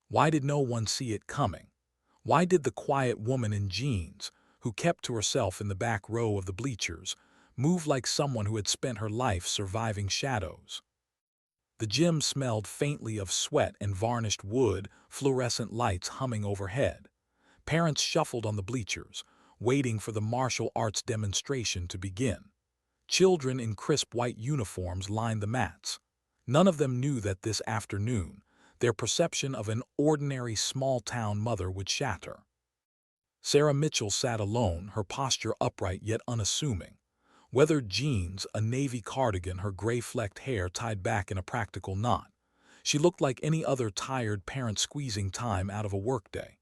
Why did no one see it coming? Why did the quiet woman in jeans, who kept to herself in the back row of the bleachers, move like someone who had spent her life surviving shadows? The gym smelled faintly of sweat and varnished wood, fluorescent lights humming overhead. Parents shuffled on the bleachers, waiting for the martial arts demonstration to begin. Children in crisp white uniforms lined the mats. None of them knew that this afternoon, their perception of an ordinary small-town mother would shatter. Sarah Mitchell sat alone, her posture upright yet unassuming. Weathered jeans, a navy cardigan, her gray-flecked hair tied back in a practical knot. She looked like any other tired parent squeezing time out of a workday.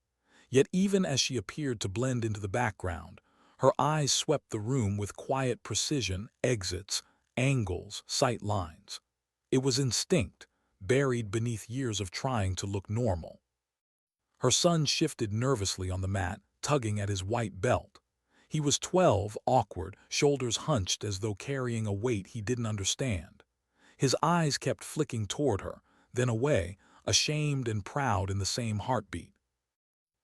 Yet even as she appeared to blend into the background, her eyes swept the room with quiet precision, exits, angles, sight lines. It was instinct, buried beneath years of trying to look normal. Her son shifted nervously on the mat, tugging at his white belt. He was 12, awkward, shoulders hunched as though carrying a weight he didn't understand. His eyes kept flicking toward her, then away, ashamed and proud in the same heartbeat.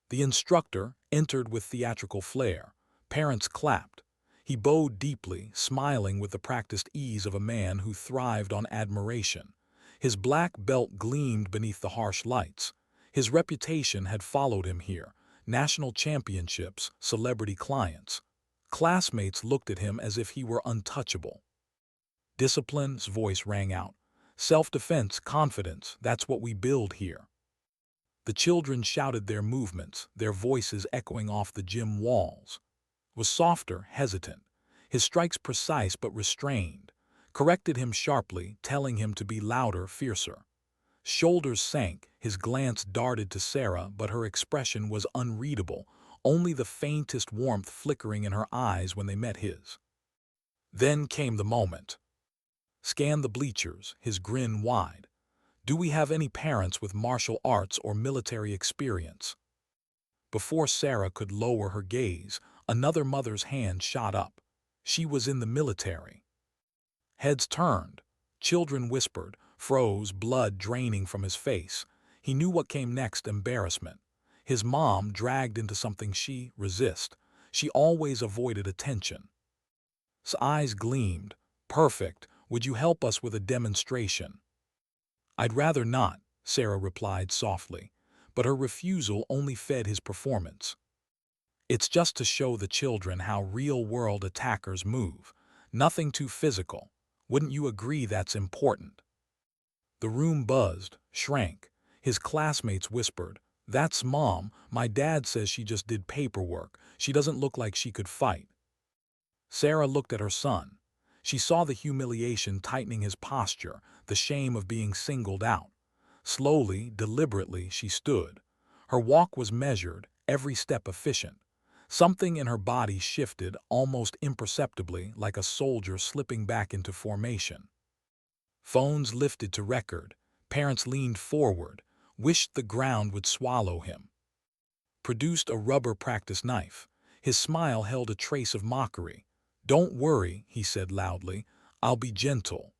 The instructor entered with theatrical flair. Parents clapped. He bowed deeply, smiling with the practiced ease of a man who thrived on admiration. His black belt gleamed beneath the harsh lights. His reputation had followed him here. National championships, celebrity clients. Classmates looked at him as if he were untouchable. Discipline's voice rang out. Self-defense, confidence, that's what we build here. The children shouted their movements, their voices echoing off the gym walls. Was softer, hesitant. His strikes precise but restrained. Corrected him sharply, telling him to be louder, fiercer. Shoulders sank, his glance darted to Sarah, but her expression was unreadable, only the faintest warmth flickering in her eyes when they met his. Then came the moment. Scanned the bleachers, his grin wide. Do we have any parents with martial arts or military experience? Before Sarah could lower her gaze, another mother's hand shot up. She was in the military. Heads turned. Children whispered, froze, blood draining from his face. He knew what came next: embarrassment. His mom dragged into something she resist. She always avoided attention. His eyes gleamed. Perfect. Would you help us with a demonstration? I'd rather not, Sarah replied softly, but her refusal only fed his performance. It's just to show the children how real-world attackers move. Nothing too physical. Wouldn't you agree that's important? The room buzzed, shrank. His classmates whispered, That's Mom. My dad says she just did paperwork. She doesn't look like she could fight. Sarah looked at her son. She saw the humiliation tightening his posture, the shame of being singled out. Slowly, deliberately, she stood. Her walk was measured, every step efficient. Something in her body shifted, almost imperceptibly, like a soldier slipping back into formation. Phones lifted to record. Parents leaned forward, wished the ground would swallow him. Produced a rubber practice knife. His smile held a trace of mockery. Don't worry, he said loudly. I'll be gentle.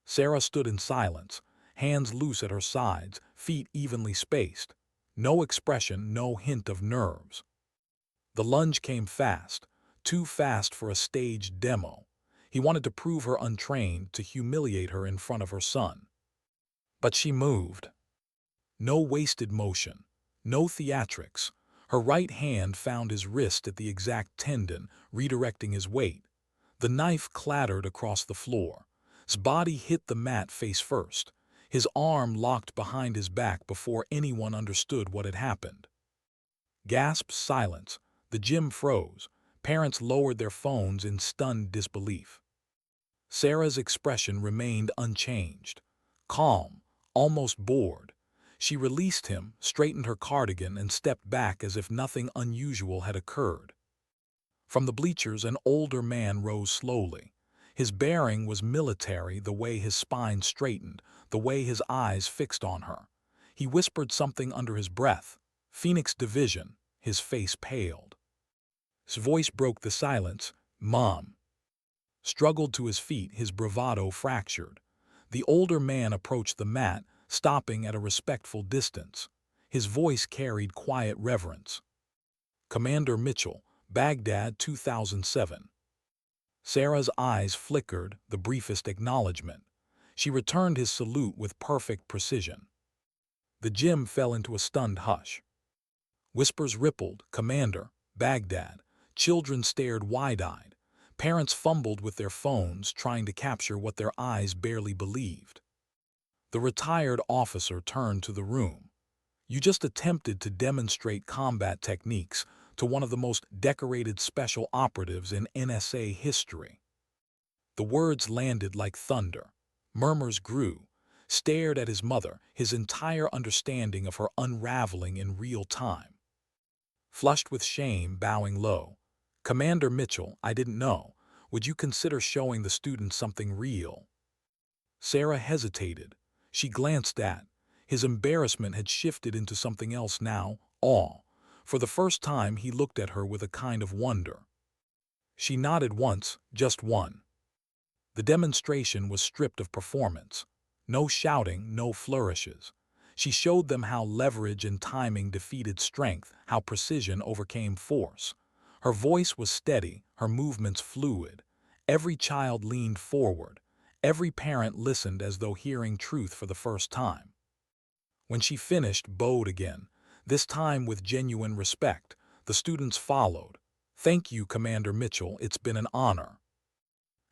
Sarah stood in silence, hands loose at her sides, feet evenly spaced. No expression, no hint of nerves. The lunge came fast, too fast for a staged demo. He wanted to prove her untrained, to humiliate her in front of her son. But she moved. No wasted motion, no theatrics. Her right hand found his wrist at the exact tendon, redirecting his weight. The knife clattered across the floor. His body hit the mat face first. His arm locked behind his back before anyone understood what had happened. Gasps, silence. The gym froze. Parents lowered their phones in stunned disbelief. Sarah's expression remained unchanged. Calm, almost bored. She released him, straightened her cardigan, and stepped back as if nothing unusual had occurred. From the bleachers, an older man rose slowly. His bearing was military, the way his spine straightened, the way his eyes fixed on her. He whispered something under his breath. Phoenix Division. His face paled. His voice broke the silence. Mom. Struggled to his feet, his bravado fractured. The older man approached the mat, stopping at a respectful distance. His voice carried quiet reverence. "Commander Mitchell, Baghdad 2007. Sarah's eyes flickered, the briefest acknowledgement. She returned his salute with perfect precision. The gym fell into a stunned hush. Whispers rippled, "Commander, Baghdad." Children stared wide-eyed. Parents fumbled with their phones, trying to capture what their eyes barely believed. The retired officer turned to the room. "You just attempted to demonstrate combat techniques to one of the most decorated special operatives in NSA history." The words landed like thunder. Murmurs grew. Stared at his mother, his entire understanding of her unraveling in real time. Flushed with shame, bowing low. "Commander Mitchell, I didn't know. Would you consider showing the students something real?" Sarah hesitated. She glanced at. His embarrassment had shifted into something else now, awe. For the first time he looked at her with a kind of wonder. She nodded once, just one. The demonstration was stripped of performance. No shouting, no flourishes. She showed them how leverage and timing defeated strength, how precision overcame force. Her voice was steady, her movements fluid. Every child leaned forward. Every parent listened as though hearing truth for the first time. When she finished, bowed again, this time with genuine respect. The students followed. "Thank you, Commander Mitchell, it's been an honor."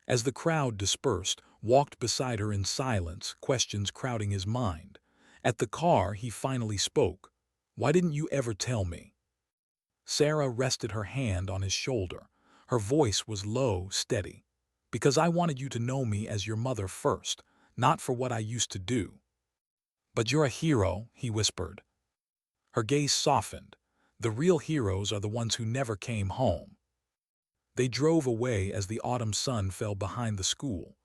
As the crowd dispersed, walked beside her in silence, questions crowding his mind. At the car, he finally spoke. "Why didn't you ever tell me?" Sarah rested her hand on his shoulder. Her voice was low, steady. "Because I wanted you to know me as your mother first, not for what I used to do." "But you're a hero," he whispered. Her gaze softened. "The real heroes are the ones who never came home." They drove away as the autumn sun fell behind the school.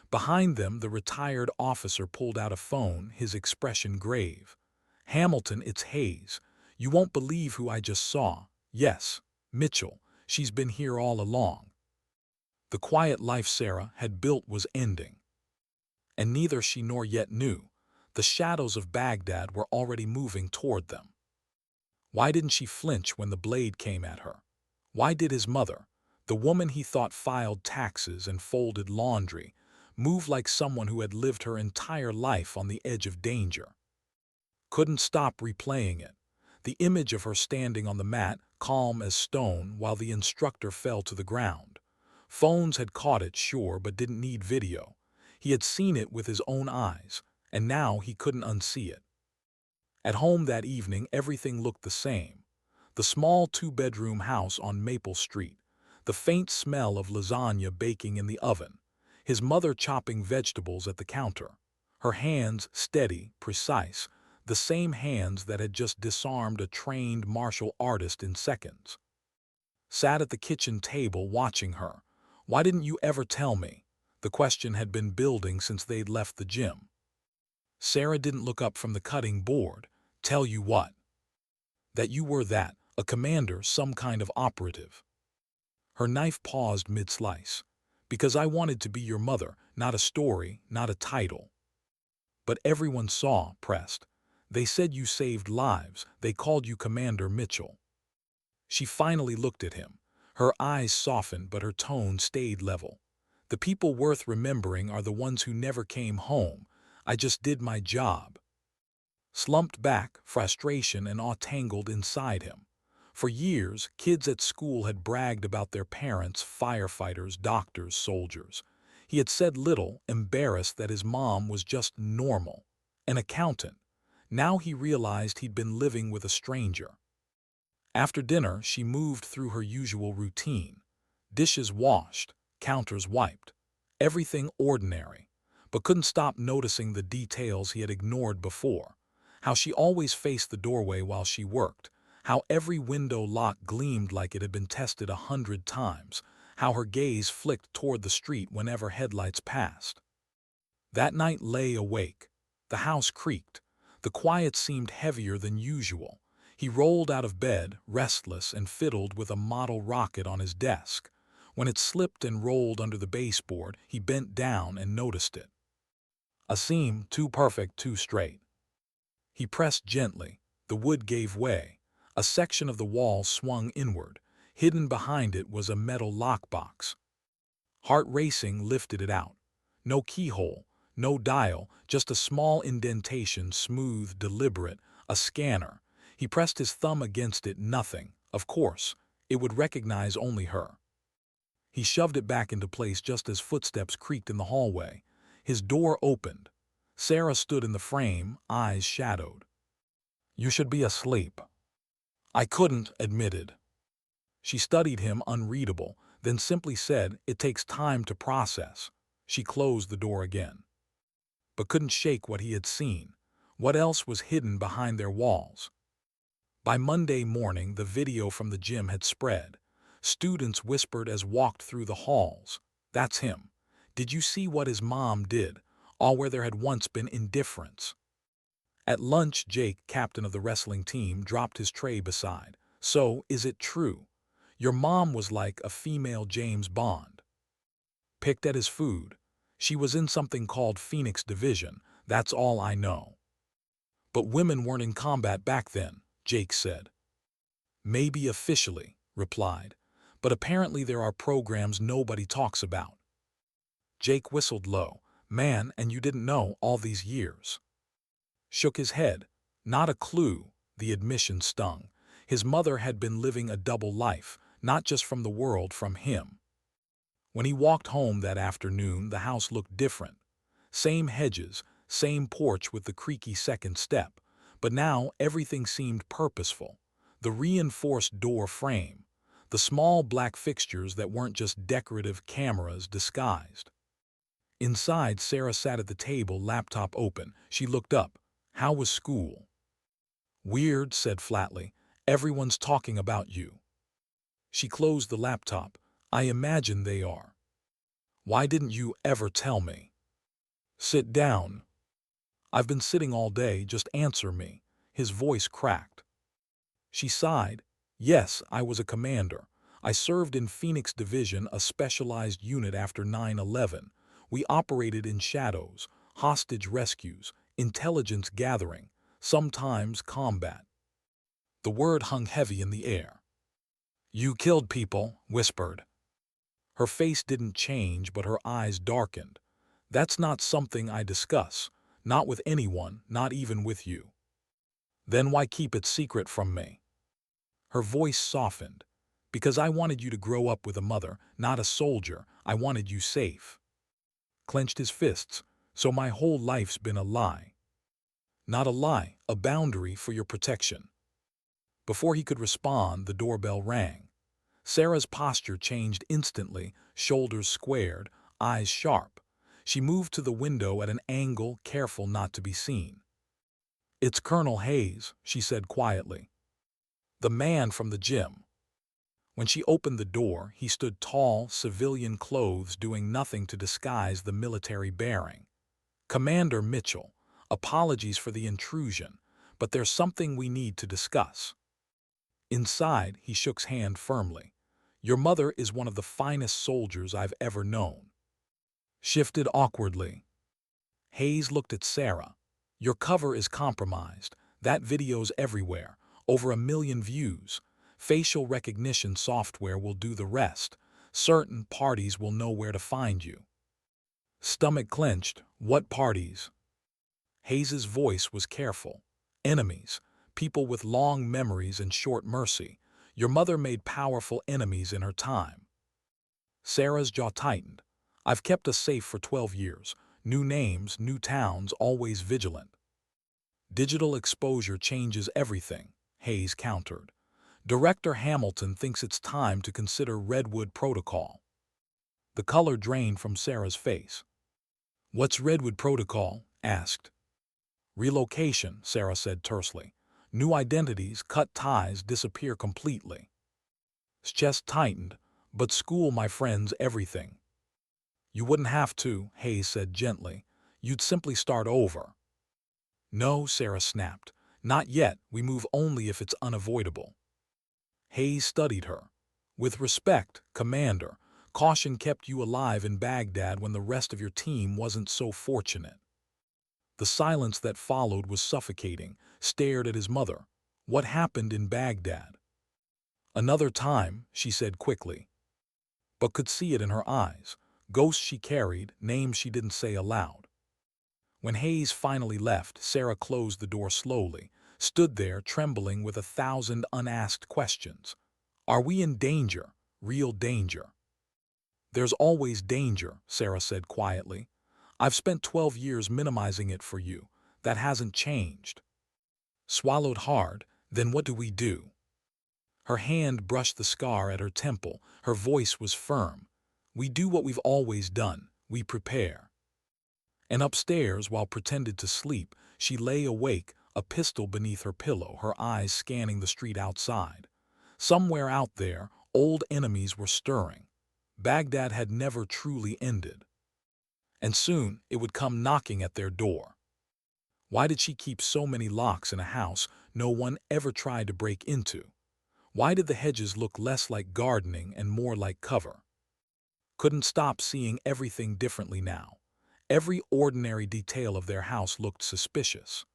Behind them, the retired officer pulled out a phone, his expression grave. "Hamilton, it's Hayes. You won't believe who I just saw. Yes, Mitchell. She's been here all along." The quiet life Sarah had built was ending. And neither she nor yet knew. The shadows of Baghdad were already moving toward them. Why didn't she flinch when the blade came at her? Why did his mother, the woman he thought filed taxes and folded laundry, move like someone who had lived her entire life on the edge of danger? Couldn't stop replaying it. The image of her standing on the mat, calm as stone, while the instructor fell to the ground. Phones had caught it, sure, but didn't need video. He had seen it with his own eyes, and now he couldn't unsee it. At home that evening, everything looked the same. The small two-bedroom house on Maple Street, the faint smell of lasagna baking in the oven, his mother chopping vegetables at the counter, her hands steady, precise, the same hands that had just disarmed a trained martial artist in seconds. Sat at the kitchen table watching her. "Why didn't you ever tell me?" The question had been building since they'd left the gym. Sarah didn't look up from the cutting board. "Tell you what?" "That you were that, a commander, some kind of operative." Her knife paused mid-slice. "Because I wanted to be your mother, not a story, not a title." "But everyone saw," pressed. "They said you saved lives. They called you Commander Mitchell." She finally looked at him. Her eyes softened, but her tone stayed level. "The people worth remembering are the ones who never came home. I just did my job." Slumped back, frustration and awe tangled inside him. For years, kids at school had bragged about their parents, firefighters, doctors, soldiers. He had said little, embarrassed that his mom was just normal, an accountant. Now he realized he'd been living with a stranger. After dinner, she moved through her usual routine. Dishes washed, counters wiped. Everything ordinary, but couldn't stop noticing the details he had ignored before. How she always faced the doorway while she worked. How every window lock gleamed like it had been tested 100 times. How her gaze flicked toward the street whenever headlights passed. That night lay awake. The house creaked. The quiet seemed heavier than usual. He rolled out of bed, restless, and fiddled with a model rocket on his desk. When it slipped and rolled under the baseboard, he bent down and noticed it. A seam, too perfect, too straight. He pressed gently. The The wood gave way. A section of the wall swung inward. Hidden behind it was a metal lockbox. Heart racing lifted it out. No keyhole, no dial, just a small indentation, smooth, deliberate, a scanner. He pressed his thumb against it, nothing. Of course, it would recognize only her. He shoved it back into place just as footsteps creaked in the hallway. His door opened. Sarah stood in the frame, eyes shadowed. "You should be asleep." "I couldn't," admitted. She studied him, unreadable, then simply said, "It takes time to process." She closed the door again, but couldn't shake what he had seen. What else was hidden behind their walls? By Monday morning, the video from the gym had spread. Students whispered as walked through the halls. "That's him. Did you see what his mom did?" All where there had once been indifference. At lunch, Jake, captain of the wrestling team, dropped his tray beside. "So, is it true? Your mom was like a female James Bond." Picked at his food. "She was in something called Phoenix Division. That's all I know." "But women weren't in combat back then," Jake said. "Maybe officially," replied. "But apparently there are programs nobody talks about." Jake whistled low. "Man, and you didn't know all these years?" Shook his head. Not a clue. The admission stung. His mother had been living a double life, not just from the world, from him. When he walked home that afternoon, the house looked different. Same hedges, same porch with the creaky second step, but now everything seemed purposeful. The reinforced door frame, the small black fixtures that weren't just decorative cameras disguised. Inside, Sarah sat at the table, laptop open. She looked up. "How was school?" "Weird," said flatly. "Everyone's talking about you." She closed the laptop. "I imagine they are. Why didn't you ever tell me?" "Sit down." "I've been sitting all day, just answer me." His voice cracked. She sighed. "Yes, I was a commander. I served in Phoenix Division, a specialized unit after 9/11. We operated in shadows, hostage rescues, intelligence gathering, sometimes combat." The word hung heavy in the air. "You killed people," whispered. Her face didn't change, but her eyes darkened. "That's not something I discuss. Not with anyone, not even with you." "Then why keep it secret from me?" Her voice softened. "Because I wanted you to grow up with a mother, not a soldier. I wanted you safe." Clenched his fists. "So my whole life's been a lie." "Not a lie, a boundary for your protection." Before he could respond, the doorbell rang. Sarah's posture changed instantly, shoulders squared, eyes sharp. She moved to the window at an angle, careful not to be seen. "It's Colonel Hayes," she said quietly. "The man from the gym." When she opened the door, he stood tall, civilian clothes, doing nothing to disguise the military bearing. "Commander Mitchell, apologies for the intrusion, but there's something we need to discuss." Inside, he shook his hand firmly. "Your mother is one of the finest soldiers I've ever known." Shifted awkwardly. Hayes looked at Sarah. "Your cover is compromised. That video's everywhere. Over 1 million views. Facial recognition software will do the rest. Certain parties will know where to find you." Stomach clenched. "What parties?" Hayes's voice was careful. "Enemies. People with long memories and short mercy. Your mother made powerful enemies in her time." Sarah's jaw tightened. "I've kept us safe for 12 years. New names, new towns, always vigilant." "Digital exposure changes everything," Hayes countered. "Director Hamilton thinks it's time to consider Redwood Protocol." The color drained from Sarah's face. "What's Redwood Protocol?" asked. "Relocation," Sarah said tersely. "New identities, cut ties, disappear completely." His chest tightened. "But school, my friends, everything." "You wouldn't have to," Hayes said gently. "You'd simply start over." "No," Sarah snapped. "Not yet. We move only if it's unavoidable." Hayes studied her. "With respect, Commander, caution kept you alive in Baghdad when the rest of your team wasn't so fortunate." The silence that followed was suffocating. Stared at his mother. What happened in Baghdad? Another time, she said quickly, but could see it in her eyes. Ghosts she carried, names she didn't say aloud. When Hayes finally left, Sarah closed the door slowly, stood there trembling with 1,000 unasked questions. Are we in danger? Real danger? There's always danger, Sarah said quietly. I've spent 12 years minimizing it for you. That hasn't changed. Swallowed hard, then what do we do? Her hand brushed the scar at her temple. Her voice was firm. We do what we've always done. We prepare. And upstairs, while pretended to sleep, she lay awake, a pistol beneath her pillow, her eyes scanning the street outside. Somewhere out there, old enemies were stirring. Baghdad had never truly ended. And soon it would come knocking at their door. Why did she keep so many locks in a house no one ever tried to break into? Why did the hedges look less like gardening and more like cover? Couldn't stop seeing everything differently now. Every ordinary detail of their house looked suspicious.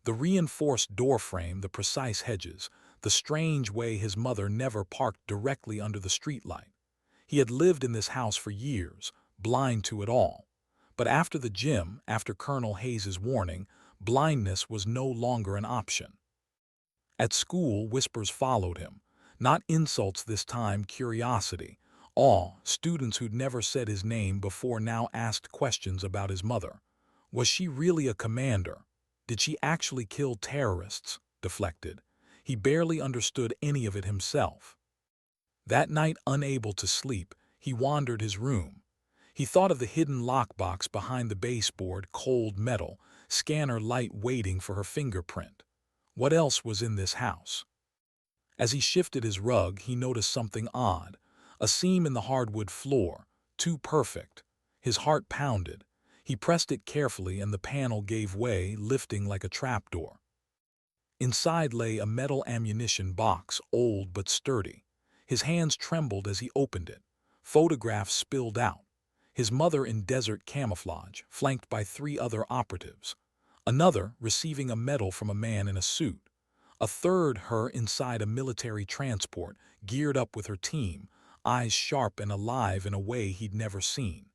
The reinforced doorframe, the precise hedges, the strange way his mother never parked directly under the streetlight. He had lived in this house for years, blind to it all. But after the gym, after Colonel Hayes's warning, blindness was no longer an option. At school, whispers followed him. Not insults this time, curiosity. Awe, students who'd never said his name before now asked questions about his mother. Was she really a commander? Did she actually kill terrorists? Deflected. He barely understood any of it himself. That night, unable to sleep, he wandered his room. He thought of the hidden lockbox behind the baseboard, cold metal, scanner light waiting for her fingerprint. What else was in this house? As he shifted his rug, he noticed something odd. A seam in the hardwood floor, too perfect. His heart pounded. He pressed it carefully and the panel gave way, lifting like a trapdoor. Inside lay a metal ammunition box, old but sturdy. His hands trembled as he opened it. Photographs spilled out. His mother in desert camouflage, flanked by 3 other operatives. Another receiving a medal from a man in a suit. A third her inside a military transport, geared up with her team, eyes sharp and alive in a way he'd never seen.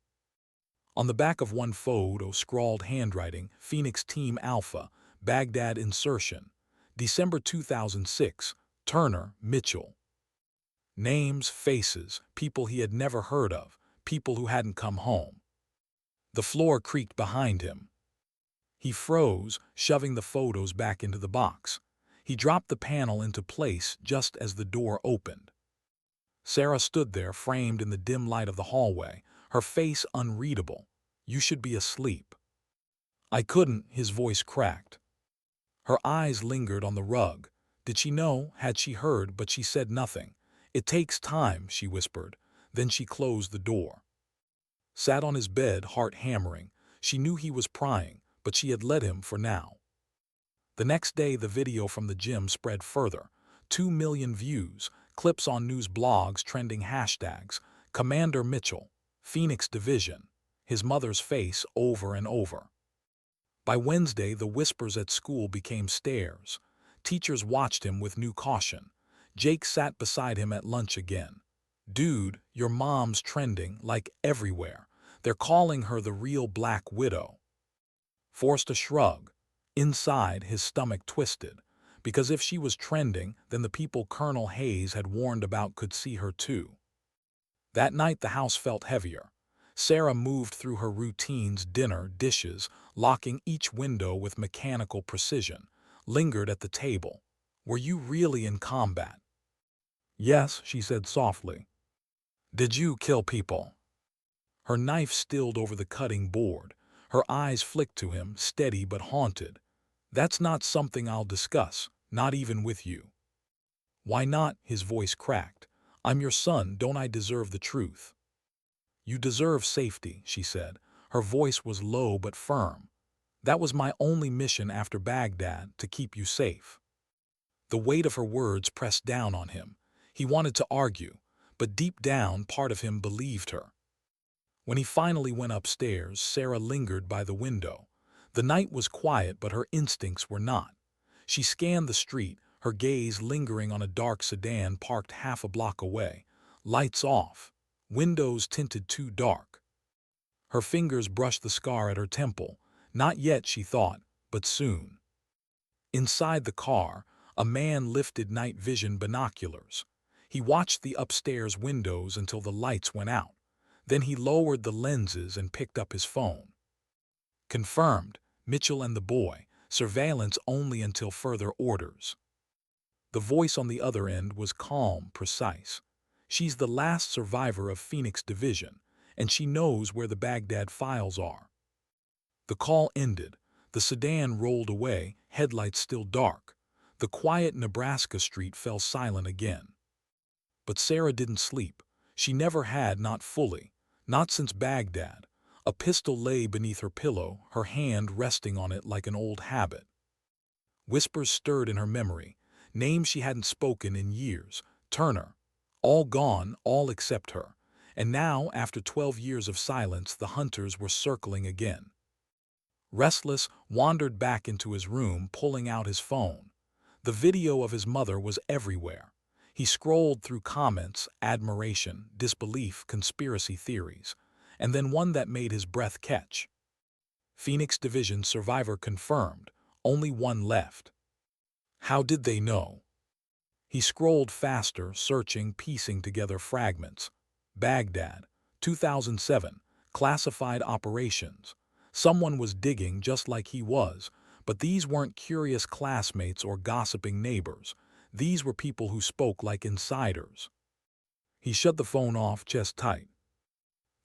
On the back of one photo, scrawled handwriting, Phoenix Team Alpha, Baghdad insertion. December 2006, Turner, Mitchell. Names, faces, people he had never heard of, people who hadn't come home. The floor creaked behind him. He froze, shoving the photos back into the box. He dropped the panel into place just as the door opened. Sarah stood there, framed in the dim light of the hallway, her face unreadable. You should be asleep. I couldn't, his voice cracked. Her eyes lingered on the rug. Did she know? Had she heard? But she said nothing. It takes time, she whispered. Then she closed the door. Sat on his bed, heart hammering. She knew he was prying, but she had let him for now. The next day, the video from the gym spread further. 2 million views, clips on news blogs, trending hashtags. Commander Mitchell, Phoenix Division, his mother's face over and over. By Wednesday, the whispers at school became stares. Teachers watched him with new caution. Jake sat beside him at lunch again. Dude, your mom's trending, like everywhere. They're calling her the real Black Widow. Forced a shrug. Inside, his stomach twisted. Because if she was trending, then the people Colonel Hayes had warned about could see her too. That night, the house felt heavier. Sarah moved through her routines, dinner, dishes, locking each window with mechanical precision, lingered at the table. Were you really in combat? Yes, she said softly. Did you kill people? Her knife stilled over the cutting board. Her eyes flicked to him, steady but haunted. That's not something I'll discuss, not even with you. Why not? His voice cracked. I'm your son, don't I deserve the truth? You deserve safety, she said. Her voice was low but firm. That was my only mission after Baghdad, to keep you safe. The weight of her words pressed down on him. He wanted to argue, but deep down, part of him believed her. When he finally went upstairs, Sarah lingered by the window. The night was quiet, but her instincts were not. She scanned the street, her gaze lingering on a dark sedan parked half a block away. Lights off, windows tinted too dark. Her fingers brushed the scar at her temple. Not yet, she thought, but soon. Inside the car, a man lifted night vision binoculars. He watched the upstairs windows until the lights went out. Then he lowered the lenses and picked up his phone. Confirmed, Mitchell and the boy, surveillance only until further orders. The voice on the other end was calm, precise. She's the last survivor of Phoenix Division, and she knows where the Baghdad files are. The call ended. The sedan rolled away, headlights still dark. The quiet Nebraska street fell silent again. But Sarah didn't sleep. She never had, not fully, not since Baghdad. A pistol lay beneath her pillow, her hand resting on it like an old habit. Whispers stirred in her memory, names she hadn't spoken in years. Turner. All gone, all except her. And now, after 12 years of silence, the hunters were circling again. Restless, wandered back into his room, pulling out his phone. The video of his mother was everywhere. He scrolled through comments, admiration, disbelief, conspiracy theories, and then one that made his breath catch. Phoenix Division survivor confirmed, only one left. How did they know? He scrolled faster, searching, piecing together fragments. Baghdad, 2007, classified operations. Someone was digging just like he was, but these weren't curious classmates or gossiping neighbors. These were people who spoke like insiders. He shut the phone off, chest tight.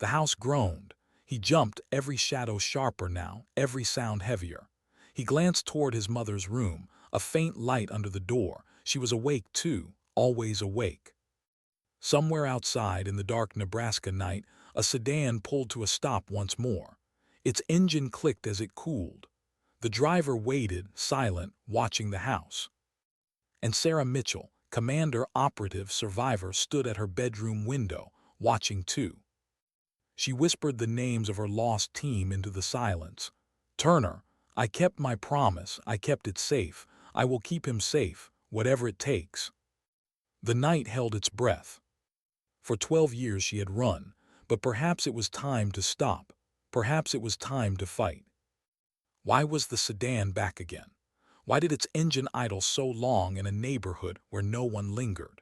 The house groaned. He jumped, every shadow sharper now, every sound heavier. He glanced toward his mother's room, a faint light under the door. She was awake too, always awake. Somewhere outside in the dark Nebraska night, a sedan pulled to a stop once more. Its engine clicked as it cooled. The driver waited, silent, watching the house. And Sarah Mitchell, commander, operative, survivor, stood at her bedroom window, watching too. She whispered the names of her lost team into the silence. Turner, I kept my promise, I kept it safe, I will keep him safe, whatever it takes. The night held its breath. For 12 years she had run, but perhaps it was time to stop. Perhaps it was time to fight. Why was the sedan back again? Why did its engine idle so long in a neighborhood where no one lingered?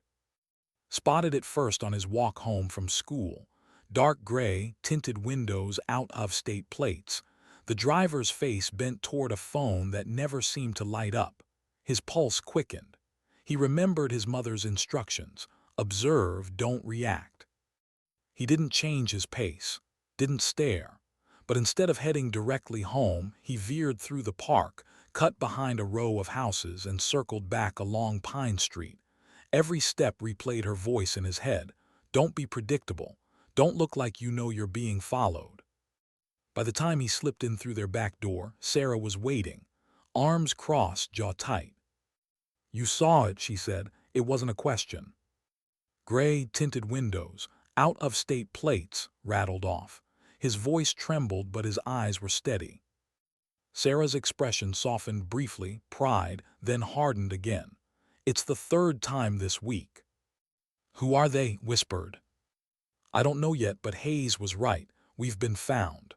Spotted it first on his walk home from school. Dark gray, tinted windows, out-of-state plates. The driver's face bent toward a phone that never seemed to light up. His pulse quickened. He remembered his mother's instructions. Observe, don't react. He didn't change his pace, didn't stare. But instead of heading directly home, he veered through the park, cut behind a row of houses, and circled back along Pine Street. Every step replayed her voice in his head. Don't be predictable. Don't look like you know you're being followed. By the time he slipped in through their back door, Sarah was waiting, arms crossed, jaw tight. You saw it, she said. It wasn't a question. Gray, tinted windows, out-of-state plates, rattled off. His voice trembled, but his eyes were steady. Sarah's expression softened briefly, pride, then hardened again. It's the third time this week. Who are they? Whispered. I don't know yet, but Hayes was right. We've been found.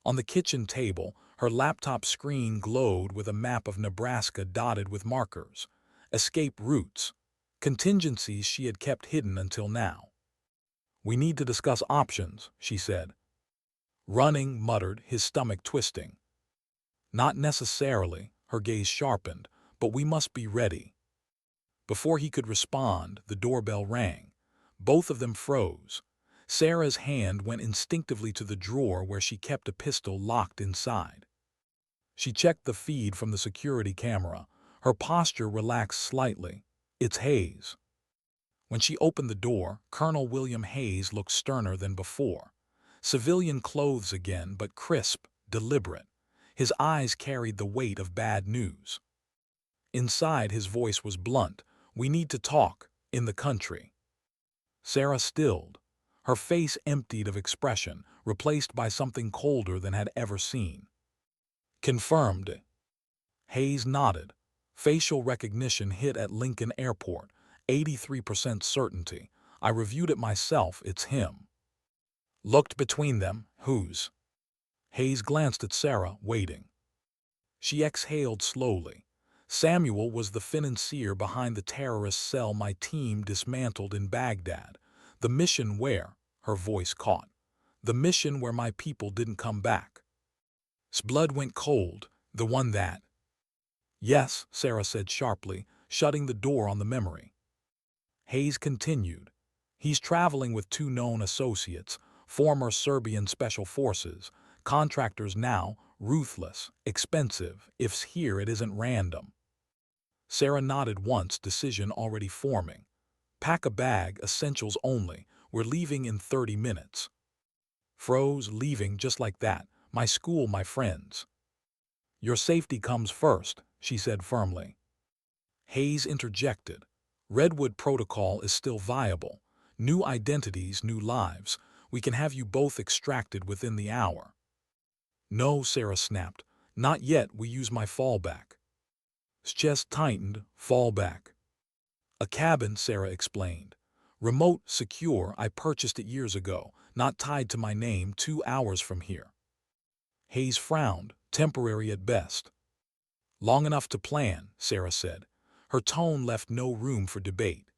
On the kitchen table, her laptop screen glowed with a map of Nebraska dotted with markers. Escape routes. Contingencies she had kept hidden until now. We need to discuss options, she said. Running, muttered, his stomach twisting. Not necessarily, her gaze sharpened, but we must be ready. Before he could respond, the doorbell rang. Both of them froze. Sarah's hand went instinctively to the drawer where she kept a pistol locked inside. She checked the feed from the security camera. Her posture relaxed slightly. It's Hayes. When she opened the door, Colonel William Hayes looked sterner than before. Civilian clothes again, but crisp, deliberate. His eyes carried the weight of bad news. Inside, his voice was blunt. We need to talk, in the country. Sarah stilled. Her face emptied of expression, replaced by something colder than had ever seen. Confirmed. Hayes nodded. Facial recognition hit at Lincoln Airport, 83% certainty. I reviewed it myself, it's him. Looked between them, whose? Hayes glanced at Sarah, waiting. She exhaled slowly. Samuel was the financier behind the terrorist cell my team dismantled in Baghdad. The mission where, her voice caught, the mission where my people didn't come back. His blood went cold, the one that. Yes, Sarah said sharply, shutting the door on the memory. Hayes continued. He's traveling with two known associates, former Serbian special forces, contractors now, ruthless, expensive, if's here it isn't random. Sarah nodded once, decision already forming. Pack a bag, essentials only, we're leaving in 30 minutes. Froze, leaving just like that, my school, my friends. Your safety comes first, she said firmly. Hayes interjected. Redwood Protocol is still viable. New identities, new lives. We can have you both extracted within the hour. No, Sarah snapped. Not yet, we use my fallback. His chest tightened, fallback. A cabin, Sarah explained. Remote, secure, I purchased it years ago, not tied to my name, 2 hours from here. Hayes frowned, temporary at best. Long enough to plan, Sarah said. Her tone left no room for debate.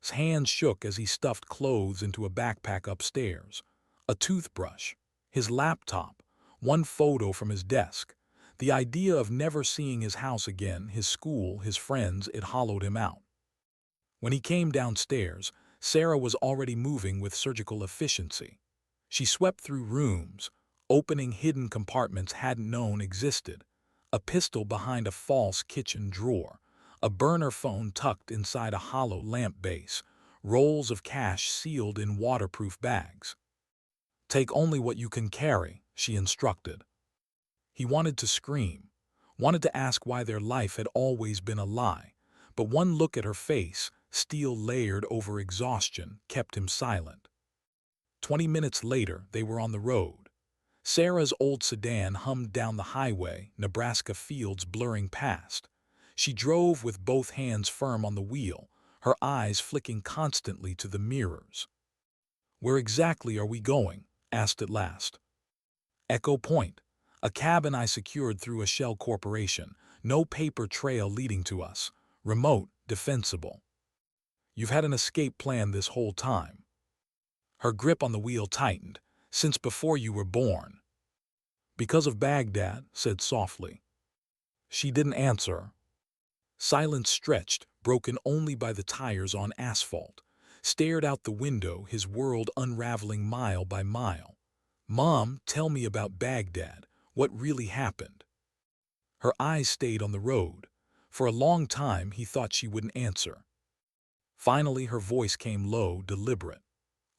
His hands shook as he stuffed clothes into a backpack upstairs. A toothbrush, his laptop, one photo from his desk. The idea of never seeing his house again, his school, his friends, it hollowed him out. When he came downstairs, Sarah was already moving with surgical efficiency. She swept through rooms, opening hidden compartments hadn't known existed. A pistol behind a false kitchen drawer, a burner phone tucked inside a hollow lamp base, rolls of cash sealed in waterproof bags. Take only what you can carry, she instructed. He wanted to scream, wanted to ask why their life had always been a lie, but one look at her face, steel layered over exhaustion, kept him silent. 20 minutes later, they were on the road. Sarah's old sedan hummed down the highway, Nebraska fields blurring past. She drove with both hands firm on the wheel, her eyes flicking constantly to the mirrors. Where exactly are we going? Asked at last. Echo Point, a cabin I secured through a shell corporation, no paper trail leading to us, remote, defensible. You've had an escape plan this whole time. Her grip on the wheel tightened, since before you were born. Because of Baghdad, said softly. She didn't answer. Silence stretched, broken only by the tires on asphalt. Stared out the window, his world unraveling mile by mile. Mom, tell me about Baghdad. What really happened? Her eyes stayed on the road. For a long time, he thought she wouldn't answer. Finally, her voice came low, deliberate.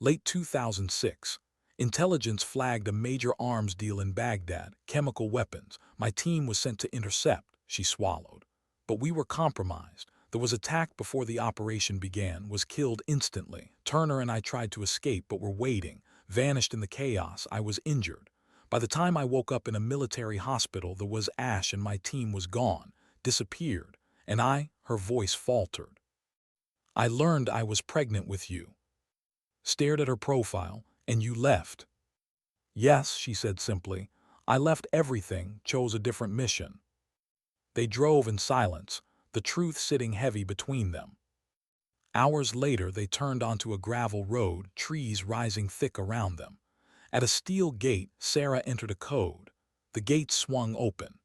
Late 2006. Intelligence flagged a major arms deal in Baghdad, chemical weapons. My team was sent to intercept, she swallowed. But we were compromised. There was attack before the operation began, was killed instantly. Turner and I tried to escape but were waiting, vanished in the chaos. I was injured. By the time I woke up in a military hospital, there was ash and my team was gone, disappeared. And her voice faltered. I learned I was pregnant with you. Stared at her profile, and you left. Yes, she said simply. I left everything, chose a different mission. They drove in silence, the truth sitting heavy between them. Hours later, they turned onto a gravel road, trees rising thick around them. At a steel gate, Sarah entered a code. The gate swung open.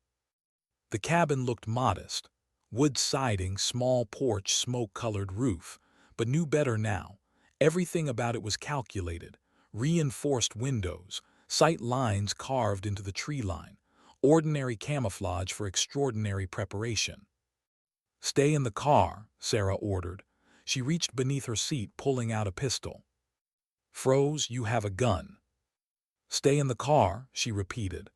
The cabin looked modest. Wood siding, small porch, smoke-colored roof. But knew better now. Everything about it was calculated. Reinforced windows, sight lines carved into the tree line. Ordinary camouflage for extraordinary preparation. Stay in the car, Sarah ordered. She reached beneath her seat, pulling out a pistol. Froze, you have a gun. Stay in the car, she repeated.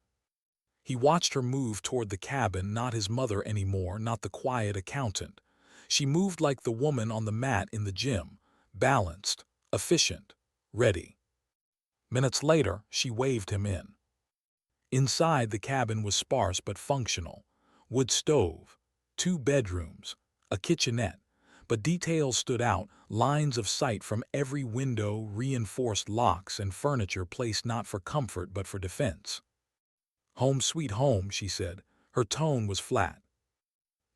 He watched her move toward the cabin, not his mother anymore, not the quiet accountant. She moved like the woman on the mat in the gym, balanced, efficient, ready. Minutes later, she waved him in. Inside, the cabin was sparse but functional. Wood stove, 2 bedrooms, a kitchenette, but details stood out, lines of sight from every window, reinforced locks, and furniture placed not for comfort but for defense. "Home sweet home," she said. Her tone was flat.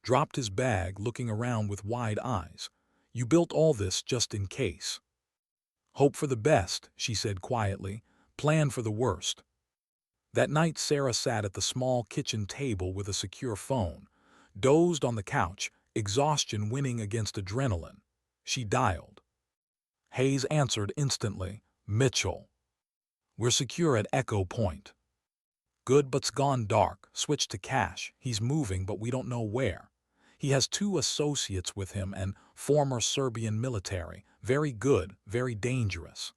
Dropped his bag, looking around with wide eyes. "You built all this just in case." "Hope for the best," she said quietly. "Plan for the worst." That night Sarah sat at the small kitchen table with a secure phone, dozed on the couch, exhaustion winning against adrenaline. She dialed. Hayes answered instantly. "Mitchell. We're secure at Echo Point." "Good, but's gone dark. Switch to cash. He's moving, but we don't know where. He has 2 associates with him and former Serbian military. Very good, very dangerous."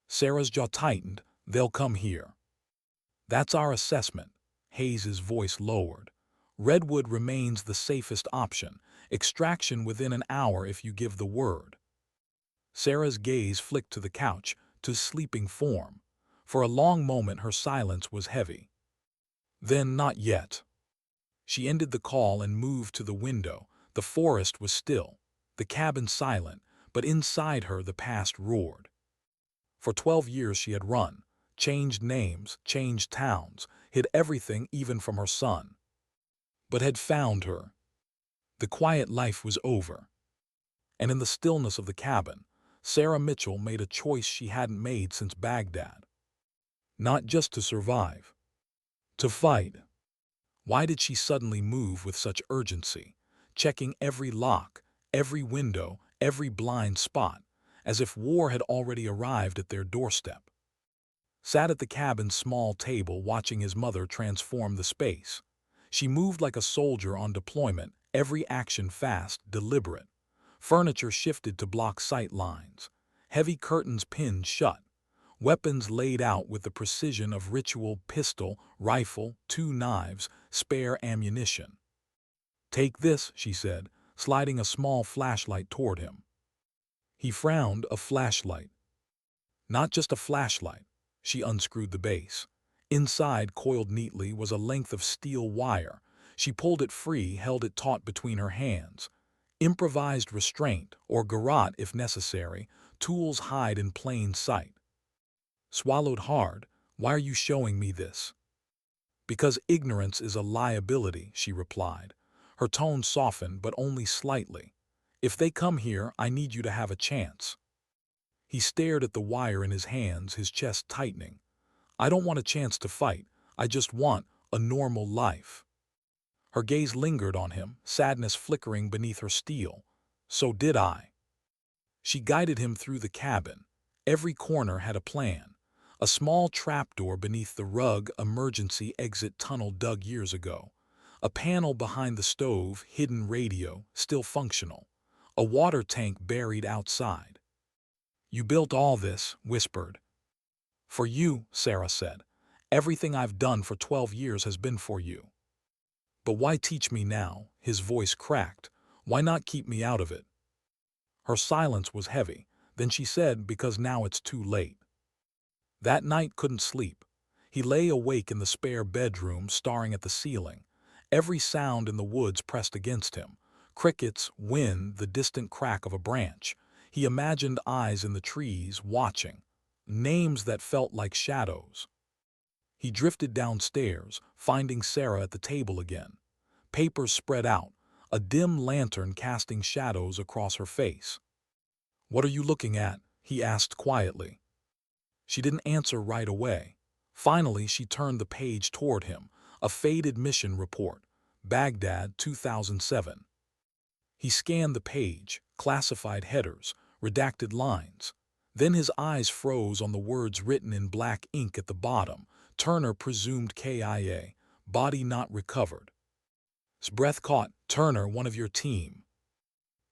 Sarah's jaw tightened. "They'll come here." "That's our assessment." Hayes's voice lowered. "Redwood remains the safest option. Extraction within an hour if you give the word." Sarah's gaze flicked to the couch, to sleeping form. For a long moment her silence was heavy. Then, "Not yet." She ended the call and moved to the window. The forest was still, the cabin silent, but inside her the past roared. For 12 years she had run, changed names, changed towns, hid everything even from her son. But had found her. The quiet life was over. And in the stillness of the cabin, Sarah Mitchell made a choice she hadn't made since Baghdad. Not just to survive. To fight. Why did she suddenly move with such urgency, checking every lock, every window, every blind spot, as if war had already arrived at their doorstep? Sat at the cabin's small table watching his mother transform the space. She moved like a soldier on deployment, every action fast, deliberate. Furniture shifted to block sight lines. Heavy curtains pinned shut. Weapons laid out with the precision of ritual: pistol, rifle, 2 knives, spare ammunition. "Take this," she said, sliding a small flashlight toward him. He frowned. "A flashlight?" "Not just a flashlight." She unscrewed the base. Inside, coiled neatly, was a length of steel wire. She pulled it free, held it taut between her hands. Improvised restraint, or garrote if necessary, tools hide in plain sight. Swallowed hard. "Why are you showing me this?" "Because ignorance is a liability," she replied. Her tone softened, but only slightly. "If they come here, I need you to have a chance." He stared at the wire in his hands, his chest tightening. "I don't want a chance to fight. I just want a normal life." Her gaze lingered on him, sadness flickering beneath her steel. "So did I." She guided him through the cabin. Every corner had a plan. A small trapdoor beneath the rug, emergency exit tunnel dug years ago. A panel behind the stove, hidden radio, still functional. A water tank buried outside. "You built all this," whispered. "For you," Sarah said. "Everything I've done for 12 years has been for you." "But why teach me now?" His voice cracked. "Why not keep me out of it?" Her silence was heavy. Then she said, "Because now it's too late." That night couldn't sleep. He lay awake in the spare bedroom, staring at the ceiling. Every sound in the woods pressed against him. Crickets, wind, the distant crack of a branch. He imagined eyes in the trees, watching. Names that felt like shadows. He drifted downstairs, finding Sarah at the table again. Papers spread out, a dim lantern casting shadows across her face. "What are you looking at?" he asked quietly. She didn't answer right away. Finally, she turned the page toward him, a faded mission report, Baghdad 2007. He scanned the page, classified headers, redacted lines. Then his eyes froze on the words written in black ink at the bottom. Turner presumed KIA, body not recovered. His breath caught. "Turner, one of your team."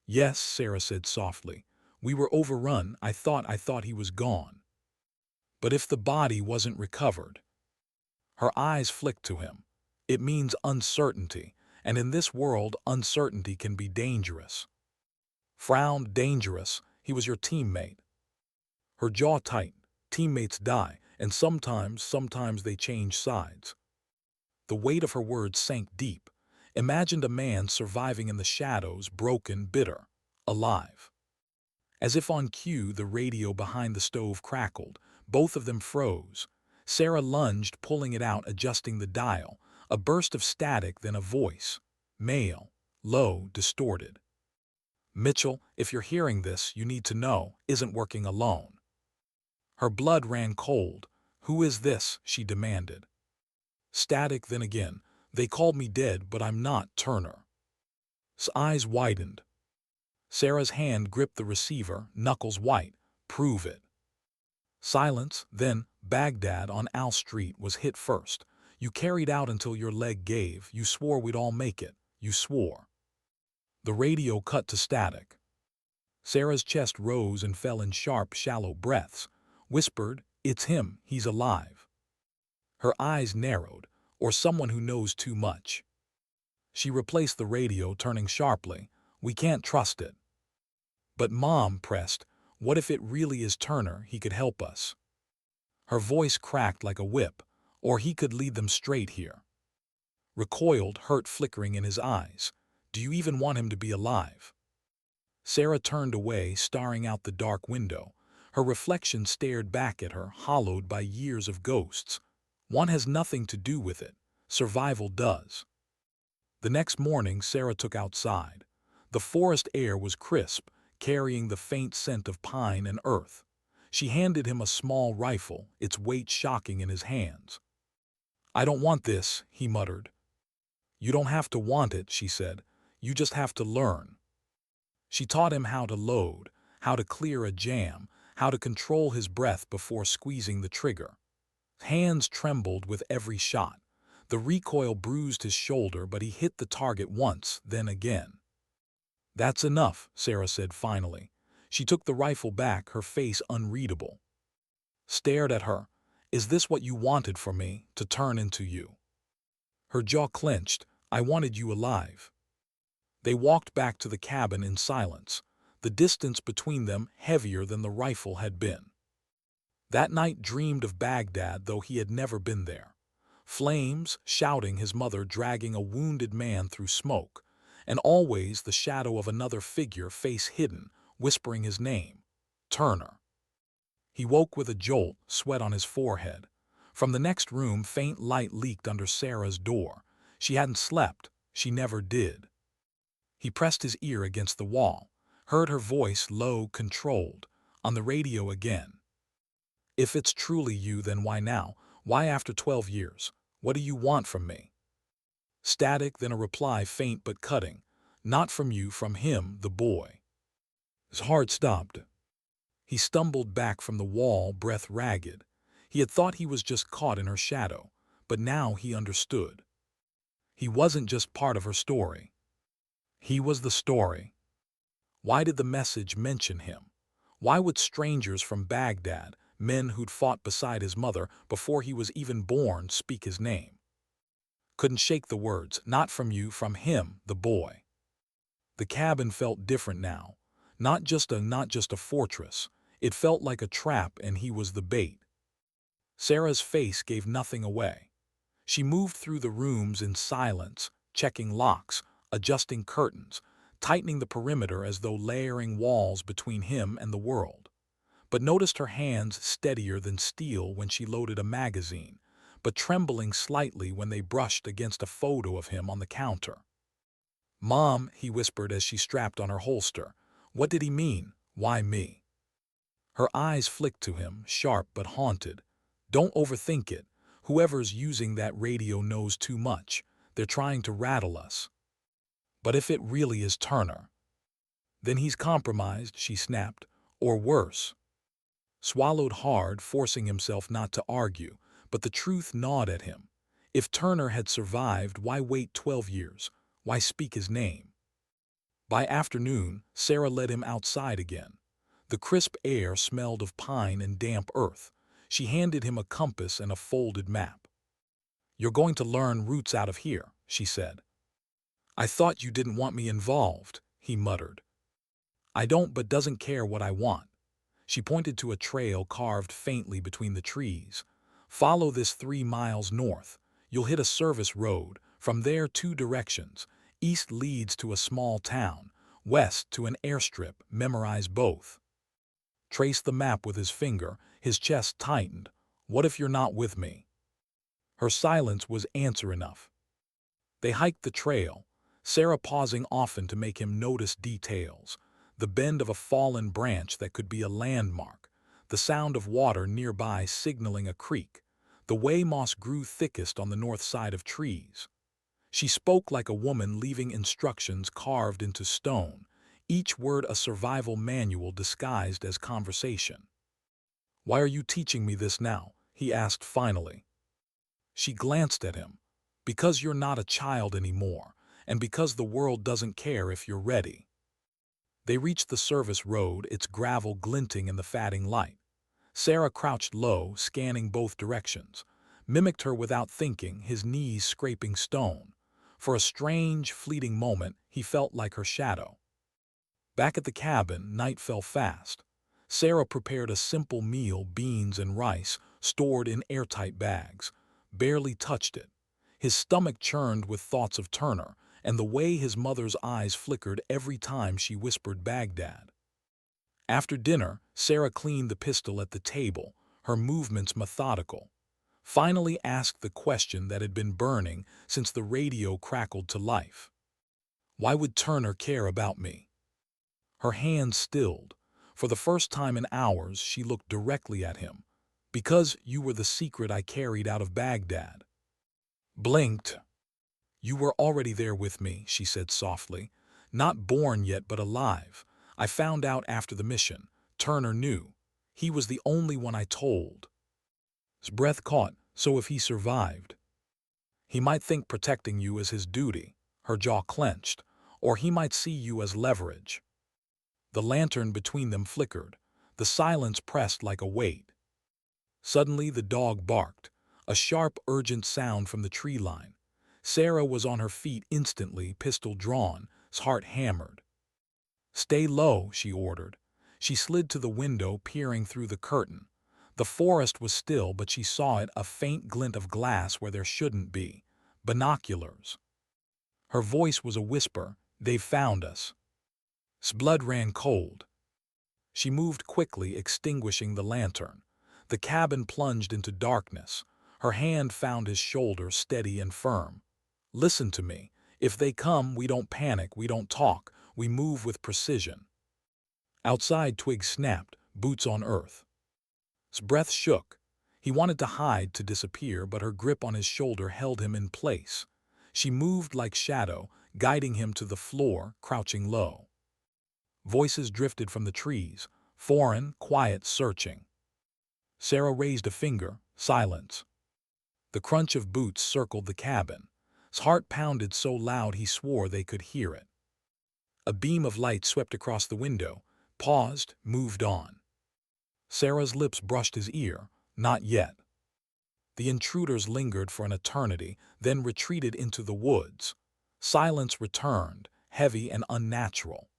"Yes," Sarah said softly. "We were overrun. I thought he was gone." "But if the body wasn't recovered?" Her eyes flicked to him. "It means uncertainty, and in this world uncertainty can be dangerous." Frowned. "Dangerous? He was your teammate." Her jaw tightened. "Teammates die, and sometimes they change sides." The weight of her words sank deep. imagined a man surviving in the shadows, broken, bitter, alive. As if on cue, the radio behind the stove crackled. Both of them froze. Sarah lunged, pulling it out, adjusting the dial. A burst of static, then a voice. Male. Low, distorted. Mitchell, if you're hearing this, you need to know, isn't working alone. Her blood ran cold. Who is this? She demanded. Static, then again. They called me dead, but I'm not, Turner. His eyes widened. Sarah's hand gripped the receiver, knuckles white. Prove it. Silence, then, Baghdad on Al Street was hit first. You carried out until your leg gave. You swore we'd all make it. You swore. The radio cut to static. Sarah's chest rose and fell in sharp, shallow breaths. Whispered, it's him, he's alive. Her eyes narrowed, or someone who knows too much. She replaced the radio, turning sharply. We can't trust it. But Mom pressed, what if it really is Turner? He could help us. Her voice cracked like a whip, or he could lead them straight here. Recoiled, hurt flickering in his eyes. Do you even want him to be alive? Sarah turned away, staring out the dark window. Her reflection stared back at her, hollowed by years of ghosts. One has nothing to do with it. Survival does. The next morning, Sarah took outside. The forest air was crisp, carrying the faint scent of pine and earth. She handed him a small rifle, its weight shocking in his hands. I don't want this, he muttered. You don't have to want it, she said. You just have to learn. She taught him how to load, how to clear a jam, how to control his breath before squeezing the trigger. Hands trembled with every shot. The recoil bruised his shoulder, but he hit the target once, then again. That's enough, Sarah said finally. She took the rifle back, her face unreadable. Stared at her. Is this what you wanted for me, to turn into you? Her jaw clenched. I wanted you alive. They walked back to the cabin in silence, the distance between them heavier than the rifle had been. That night dreamed of Baghdad, though he had never been there. Flames, shouting, his mother dragging a wounded man through smoke, and always the shadow of another figure, face hidden, whispering his name. Turner. He woke with a jolt, sweat on his forehead. From the next room, faint light leaked under Sarah's door. She hadn't slept. She never did. He pressed his ear against the wall, heard her voice, low, controlled, on the radio again. If it's truly you, then why now? Why after 12 years? What do you want from me? Static, then a reply, faint but cutting. Not from you, from him, the boy. His heart stopped. He stumbled back from the wall, breath ragged. He had thought he was just caught in her shadow, but now he understood. He wasn't just part of her story. He was the story. Why did the message mention him? Why would strangers from Baghdad, men who'd fought beside his mother before he was even born, speak his name? Couldn't shake the words, not from you, from him, the boy. The cabin felt different now. Not just a fortress. It felt like a trap, and he was the bait. Sarah's face gave nothing away. She moved through the rooms in silence, checking locks, adjusting curtains, tightening the perimeter as though layering walls between him and the world. But noticed her hands steadier than steel when she loaded a magazine, but trembling slightly when they brushed against a photo of him on the counter. Mom, he whispered as she strapped on her holster. What did he mean? Why me? Her eyes flicked to him, sharp but haunted. Don't overthink it. Whoever's using that radio knows too much. They're trying to rattle us. But if it really is Turner, then he's compromised, she snapped, or worse. Swallowed hard, forcing himself not to argue, but the truth gnawed at him. If Turner had survived, why wait 12 years? Why speak his name? By afternoon, Sarah led him outside again. The crisp air smelled of pine and damp earth. She handed him a compass and a folded map. You're going to learn routes out of here, she said. I thought you didn't want me involved, he muttered. I don't, but doesn't care what I want. She pointed to a trail carved faintly between the trees. Follow this 3 miles north. You'll hit a service road. From there, two directions. East leads to a small town, west to an airstrip. Memorize both. Trace the map with his finger, his chest tightened. What if you're not with me? Her silence was answer enough. They hiked the trail, Sarah pausing often to make him notice details. The bend of a fallen branch that could be a landmark, the sound of water nearby signaling a creek, the way moss grew thickest on the north side of trees. She spoke like a woman leaving instructions carved into stone, each word a survival manual disguised as conversation. "Why are you teaching me this now?" he asked finally. She glanced at him. "Because you're not a child anymore, and because the world doesn't care if you're ready." They reached the service road, its gravel glinting in the fading light. Sarah crouched low, scanning both directions, mimicked her without thinking, his knees scraping stone. For a strange, fleeting moment, he felt like her shadow. Back at the cabin, night fell fast. Sarah prepared a simple meal, beans and rice, stored in airtight bags. Barely touched it. His stomach churned with thoughts of Turner, and the way his mother's eyes flickered every time she whispered Baghdad. After dinner, Sarah cleaned the pistol at the table, her movements methodical. Finally asked the question that had been burning since the radio crackled to life. "Why would Turner care about me?" Her hands stilled. For the first time in hours, she looked directly at him. "Because you were the secret I carried out of Baghdad." Blinked. "You were already there with me," she said softly. "Not born yet, but alive. I found out after the mission. Turner knew. He was the only one I told." His breath caught. "So if he survived, he might think protecting you is his duty." Her jaw clenched. "Or he might see you as leverage." The lantern between them flickered. The silence pressed like a weight. Suddenly the dog barked, a sharp, urgent sound from the tree line. Sarah was on her feet instantly, pistol drawn, his heart hammered. "Stay low," she ordered. She slid to the window, peering through the curtain. The forest was still, but she saw it, a faint glint of glass where there shouldn't be. Binoculars. Her voice was a whisper. "They've found us." His blood ran cold. She moved quickly, extinguishing the lantern. The cabin plunged into darkness. Her hand found his shoulder, steady and firm. "Listen to me. If they come, we don't panic, we don't talk, we move with precision." Outside, twigs snapped, boots on earth. His breath shook. He wanted to hide, to disappear, but her grip on his shoulder held him in place. She moved like shadow, guiding him to the floor, crouching low. Voices drifted from the trees, foreign, quiet, searching. Sarah raised a finger. Silence. The crunch of boots circled the cabin. His heart pounded so loud he swore they could hear it. A beam of light swept across the window, paused, moved on. Sarah's lips brushed his ear. Not yet. The intruders lingered for an eternity, then retreated into the woods. Silence returned, heavy and unnatural.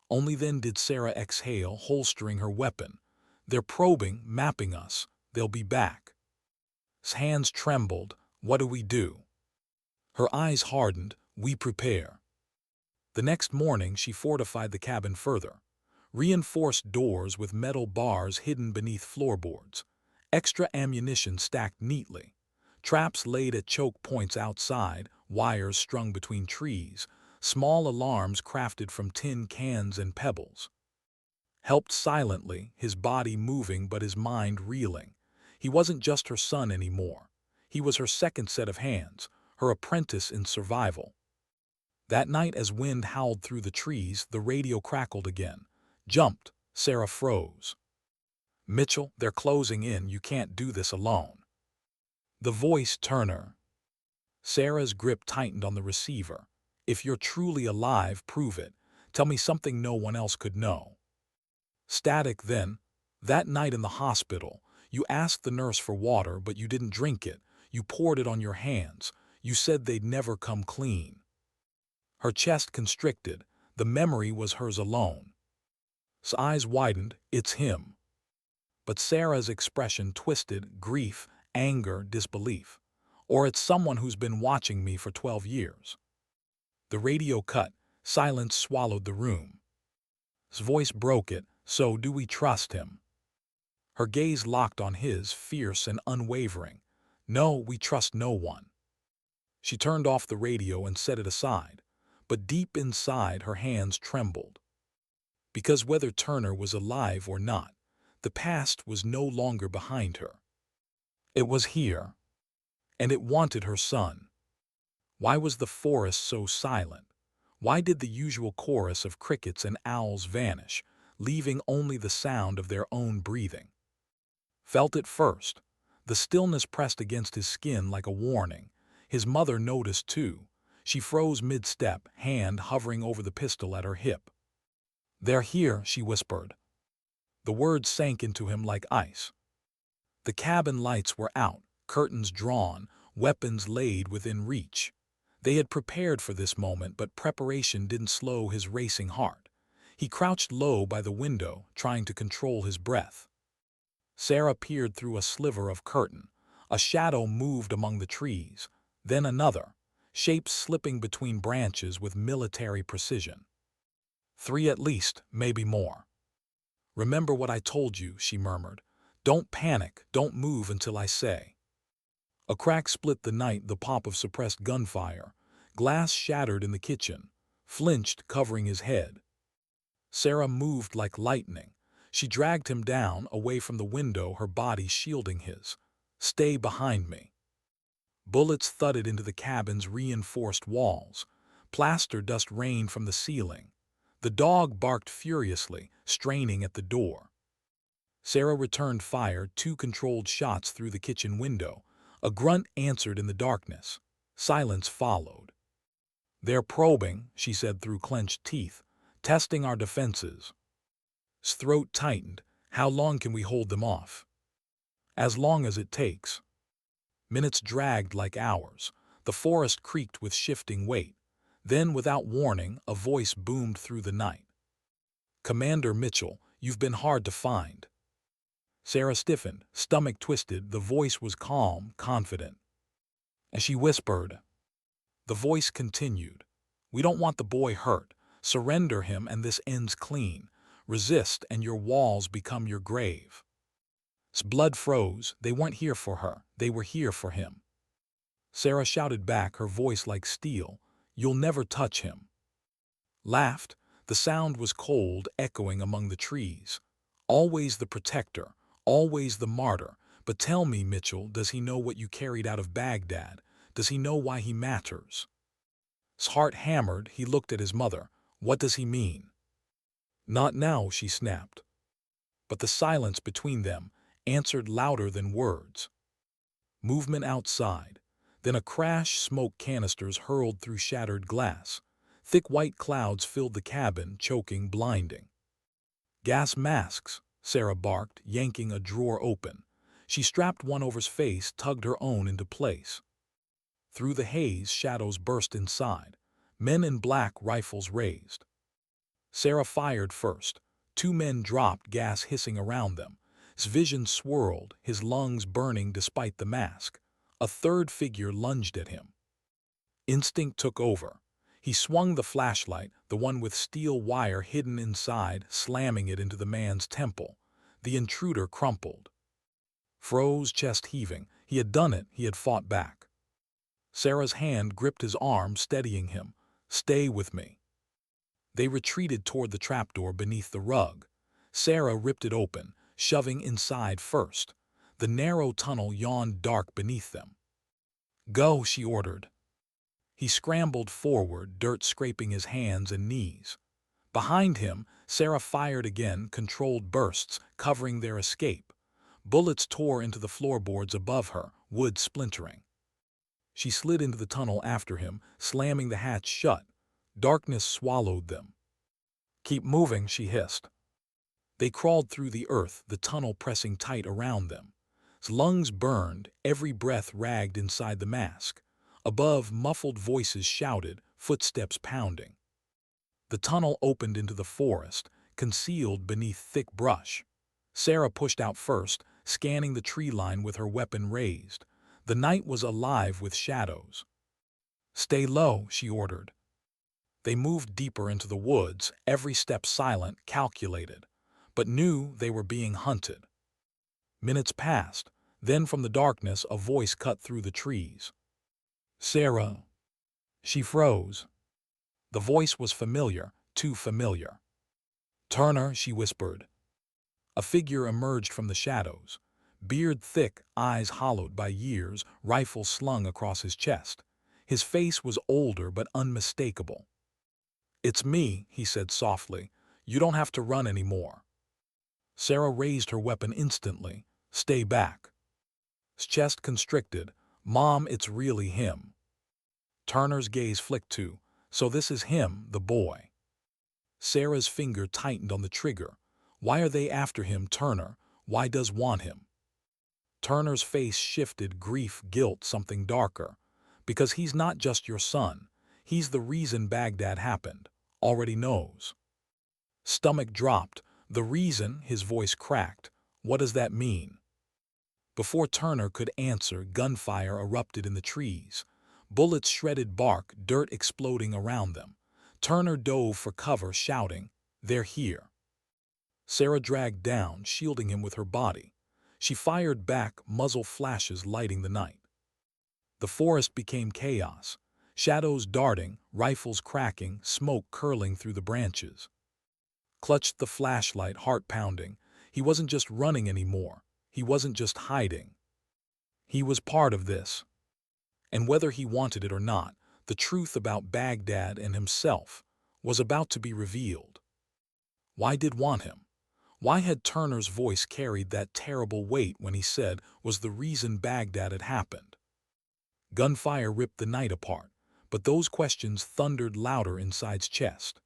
Only then did Sarah exhale, holstering her weapon. "They're probing, mapping us. They'll be back." His hands trembled. "What do we do?" Her eyes hardened. "We prepare." The next morning she fortified the cabin further. Reinforced doors with metal bars hidden beneath floorboards. Extra ammunition stacked neatly. Traps laid at choke points outside, wires strung between trees, small alarms crafted from tin cans and pebbles. Helped silently, his body moving but his mind reeling. He wasn't just her son anymore. He was her second set of hands, her apprentice in survival. That night, as wind howled through the trees, the radio crackled again. Jumped. Sarah froze. "Mitchell, they're closing in. You can't do this alone." The voice, Turner. Sarah's grip tightened on the receiver. "If you're truly alive, prove it. Tell me something no one else could know." Static then. "That night in the hospital, you asked the nurse for water, but you didn't drink it. You poured it on your hands. You said they'd never come clean." Her chest constricted. The memory was hers alone. His eyes widened. "It's him." But Sarah's expression twisted, grief, anger, disbelief. Or it's someone who's been watching me for 12 years. The radio cut. Silence swallowed the room. His voice broke it. So do we trust him? Her gaze locked on his, fierce and unwavering. No, we trust no one. She turned off the radio and set it aside, but deep inside her hands trembled. Because whether Turner was alive or not, the past was no longer behind her. It was here, and it wanted her son. Why was the forest so silent? Why did the usual chorus of crickets and owls vanish, leaving only the sound of their own breathing? Felt it first. The stillness pressed against his skin like a warning. His mother noticed too. She froze mid-step, hand hovering over the pistol at her hip. "They're here," she whispered. The words sank into him like ice. The cabin lights were out, curtains drawn, weapons laid within reach. They had prepared for this moment, but preparation didn't slow his racing heart. He crouched low by the window, trying to control his breath. Sarah peered through a sliver of curtain. A shadow moved among the trees, then another, shapes slipping between branches with military precision. 3 at least, maybe more. "Remember what I told you," she murmured. "Don't panic, don't move until I say." A crack split the night, the pop of suppressed gunfire. Glass shattered in the kitchen, flinched, covering his head. Sarah moved like lightning. She dragged him down, away from the window, her body shielding his. "Stay behind me." Bullets thudded into the cabin's reinforced walls. Plaster dust rained from the ceiling. The dog barked furiously, straining at the door. Sarah returned fire, 2 controlled shots through the kitchen window. A grunt answered in the darkness. Silence followed. "They're probing," she said through clenched teeth, "testing our defenses." His throat tightened. "How long can we hold them off?" "As long as it takes." Minutes dragged like hours. The forest creaked with shifting weight. Then, without warning, a voice boomed through the night. "Commander Mitchell, you've been hard to find." Sarah stiffened, stomach twisted. The voice was calm, confident. As she whispered, the voice continued. "We don't want the boy hurt. Surrender him and this ends clean. Resist and your walls become your grave." His blood froze. They weren't here for her. They were here for him. Sarah shouted back, her voice like steel. "You'll never touch him." Laughed. The sound was cold, echoing among the trees. "Always the protector, always the martyr. But tell me, Mitchell, does he know what you carried out of Baghdad? Does he know why he matters?" His heart hammered. He looked at his mother. "What does he mean?" "Not now," she snapped. But the silence between them answered louder than words. Movement outside. Then a crash, smoke canisters hurled through shattered glass. Thick white clouds filled the cabin, choking, blinding. "Gas masks," Sarah barked, yanking a drawer open. She strapped one over his face, tugged her own into place. Through the haze, shadows burst inside. Men in black, rifles raised. Sarah fired first. 2 men dropped, gas hissing around them. His vision swirled, his lungs burning despite the mask. A third figure lunged at him. Instinct took over. He swung the flashlight, the one with steel wire hidden inside, slamming it into the man's temple. The intruder crumpled. Froze, chest heaving. He had done it. He had fought back. Sarah's hand gripped his arm, steadying him. "Stay with me." They retreated toward the trapdoor beneath the rug. Sarah ripped it open, shoving inside first. The narrow tunnel yawned dark beneath them. "Go," she ordered. He scrambled forward, dirt scraping his hands and knees. Behind him, Sarah fired again, controlled bursts, covering their escape. Bullets tore into the floorboards above her, wood splintering. She slid into the tunnel after him, slamming the hatch shut. Darkness swallowed them. "Keep moving," she hissed. They crawled through the earth, the tunnel pressing tight around them. His lungs burned, every breath ragged inside the mask. Above, muffled voices shouted, footsteps pounding. The tunnel opened into the forest, concealed beneath thick brush. Sarah pushed out first, scanning the tree line with her weapon raised. The night was alive with shadows. "Stay low," she ordered. They moved deeper into the woods, every step silent, calculated, but knew they were being hunted. Minutes passed. Then from the darkness a voice cut through the trees. "Sarah." She froze. The voice was familiar, too familiar. "Turner," she whispered. A figure emerged from the shadows. Beard thick, eyes hollowed by years, rifle slung across his chest. His face was older but unmistakable. "It's me," he said softly. "You don't have to run anymore." Sarah raised her weapon instantly. "Stay back." His chest constricted. "Mom, it's really him." Turner's gaze flicked to, "So this is him, the boy." Sarah's finger tightened on the trigger. "Why are they after him, Turner? Why does want him?" Turner's face shifted, grief, guilt, something darker. "Because he's not just your son. He's the reason Baghdad happened. Already knows." Stomach dropped. "The reason?" His voice cracked. "What does that mean?" Before Turner could answer, gunfire erupted in the trees. Bullets shredded bark, dirt exploding around them. Turner dove for cover, shouting, "They're here." Sarah dragged down, shielding him with her body. She fired back, muzzle flashes lighting the night. The forest became chaos. Shadows darting, rifles cracking, smoke curling through the branches. Clutched the flashlight, heart pounding. He wasn't just running anymore. He wasn't just hiding. He was part of this. And whether he wanted it or not, the truth about Baghdad and himself was about to be revealed. Why did want him? Why had Turner's voice carried that terrible weight when he said was the reason Baghdad had happened? Gunfire ripped the night apart, but those questions thundered louder inside his chest.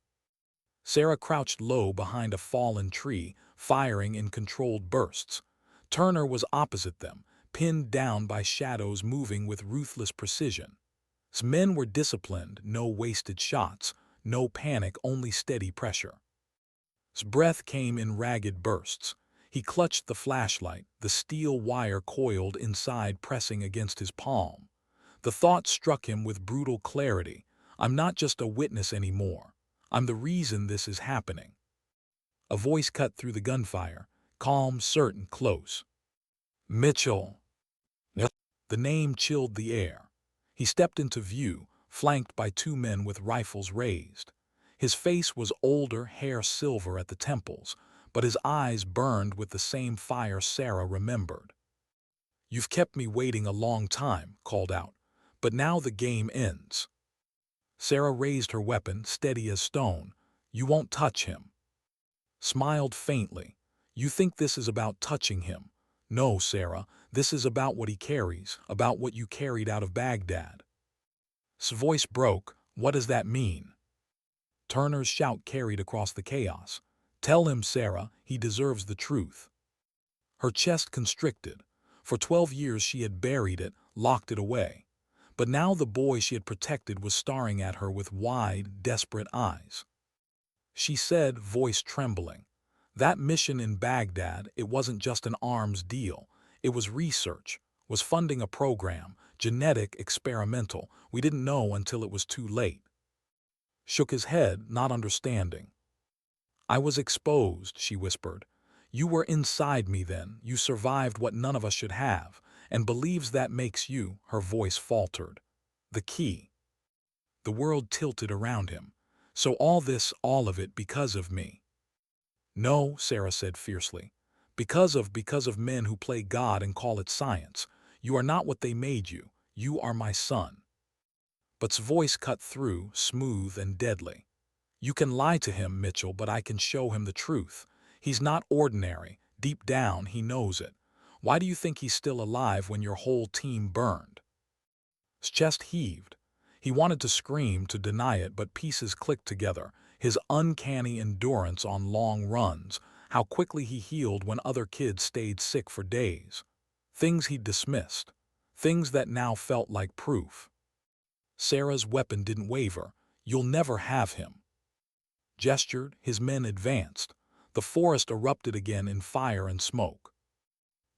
Sarah crouched low behind a fallen tree, firing in controlled bursts. Turner was opposite them, pinned down by shadows moving with ruthless precision. His men were disciplined, no wasted shots, no panic, only steady pressure. His breath came in ragged bursts. He clutched the flashlight, the steel wire coiled inside pressing against his palm. The thought struck him with brutal clarity. "I'm not just a witness anymore. I'm the reason this is happening." A voice cut through the gunfire, calm, certain, close. "Mitchell." Yep. The name chilled the air. He stepped into view, flanked by two men with rifles raised. His face was older, hair silver at the temples, but his eyes burned with the same fire Sarah remembered. "You've kept me waiting a long time," called out, "but now the game ends." Sarah raised her weapon, steady as stone. "You won't touch him." Smiled faintly. "You think this is about touching him? No, Sarah, this is about what he carries, about what you carried out of Baghdad." His voice broke. "What does that mean?" Turner's shout carried across the chaos. "Tell him, Sarah, he deserves the truth." Her chest constricted. For 12 years she had buried it, locked it away. But now the boy she had protected was staring at her with wide, desperate eyes. She said, voice trembling, "That mission in Baghdad, it wasn't just an arms deal. It was research, was funding a program, genetic, experimental. We didn't know until it was too late." Shook his head, not understanding. "I was exposed," she whispered. "You were inside me then. You survived what none of us should have, and believes that makes you," her voice faltered, "the key." The world tilted around him. "So all this, all of it, because of me?" "No," Sarah said fiercely. Because of men who play God and call it science. You are not what they made you. You are my son." But's voice cut through, smooth and deadly. "You can lie to him, Mitchell, but I can show him the truth. He's not ordinary. Deep down, he knows it. Why do you think he's still alive when your whole team burned?" His chest heaved. He wanted to scream, to deny it, but pieces clicked together. His uncanny endurance on long runs, how quickly he healed when other kids stayed sick for days. Things he'd dismissed. Things that now felt like proof. Sarah's weapon didn't waver. "You'll never have him." Gestured, his men advanced. The forest erupted again in fire and smoke.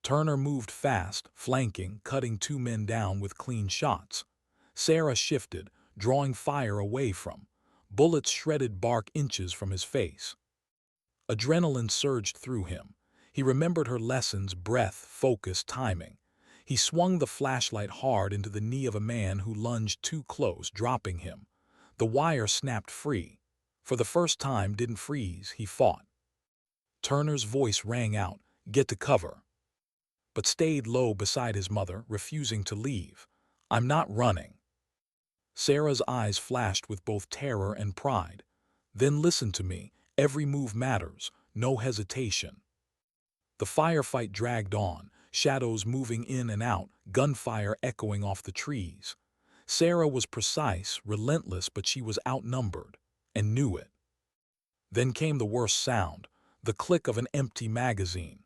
Turner moved fast, flanking, cutting two men down with clean shots. Sarah shifted, drawing fire away from. Bullets shredded bark inches from his face. Adrenaline surged through him. He remembered her lessons: breath, focus, timing. He swung the flashlight hard into the knee of a man who lunged too close, dropping him. The wire snapped free. For the first time, didn't freeze, he fought. Turner's voice rang out, "Get to cover," but stayed low beside his mother, refusing to leave. "I'm not running." Sarah's eyes flashed with both terror and pride. "Then listen to me. Every move matters. No hesitation." The firefight dragged on, shadows moving in and out, gunfire echoing off the trees. Sarah was precise, relentless, but she was outnumbered, and knew it. Then came the worst sound, the click of an empty magazine.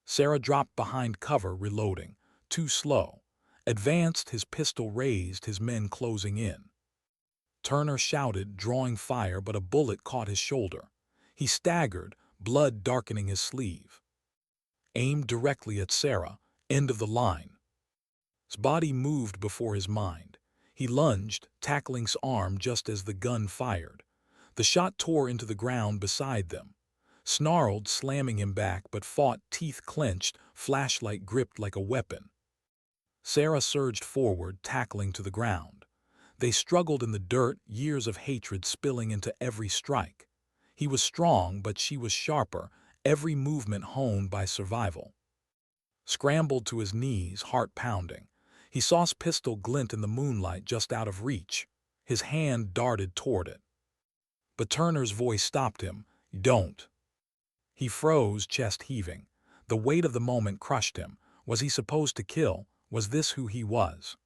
Sarah dropped behind cover, reloading. Too slow. Advanced, his pistol raised, his men closing in. Turner shouted, drawing fire, but a bullet caught his shoulder. He staggered, blood darkening his sleeve. Aimed directly at Sarah, end of the line. His body moved before his mind. He lunged, tackling his arm just as the gun fired. The shot tore into the ground beside them. Snarled, slamming him back, but fought, teeth clenched, flashlight gripped like a weapon. Sarah surged forward, tackling to the ground. They struggled in the dirt, years of hatred spilling into every strike. He was strong, but she was sharper, every movement honed by survival. Scrambled to his knees, heart pounding. He saw his pistol glint in the moonlight just out of reach. His hand darted toward it. But Turner's voice stopped him. "Don't." He froze, chest heaving. The weight of the moment crushed him. Was he supposed to kill? Was this who he was?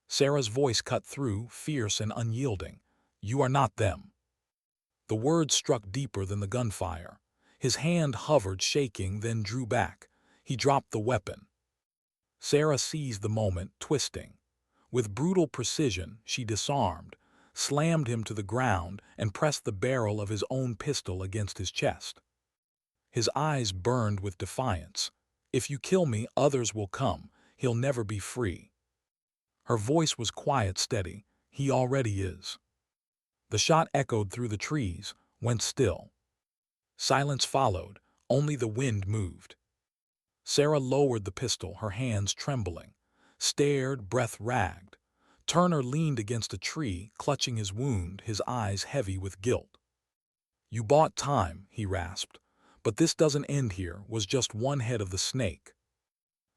Sarah's voice cut through, fierce and unyielding. "You are not them." The words struck deeper than the gunfire. His hand hovered, shaking, then drew back. He dropped the weapon. Sarah seized the moment, twisting. With brutal precision, she disarmed, slammed him to the ground, and pressed the barrel of his own pistol against his chest. His eyes burned with defiance. "If you kill me, others will come. He'll never be free." Her voice was quiet, steady. "He already is." The shot echoed through the trees, went still. Silence followed. Only the wind moved. Sarah lowered the pistol, her hands trembling. Stared, breath ragged. Turner leaned against a tree, clutching his wound, his eyes heavy with guilt. "You bought time," he rasped. "But this doesn't end here," was just one head of the snake.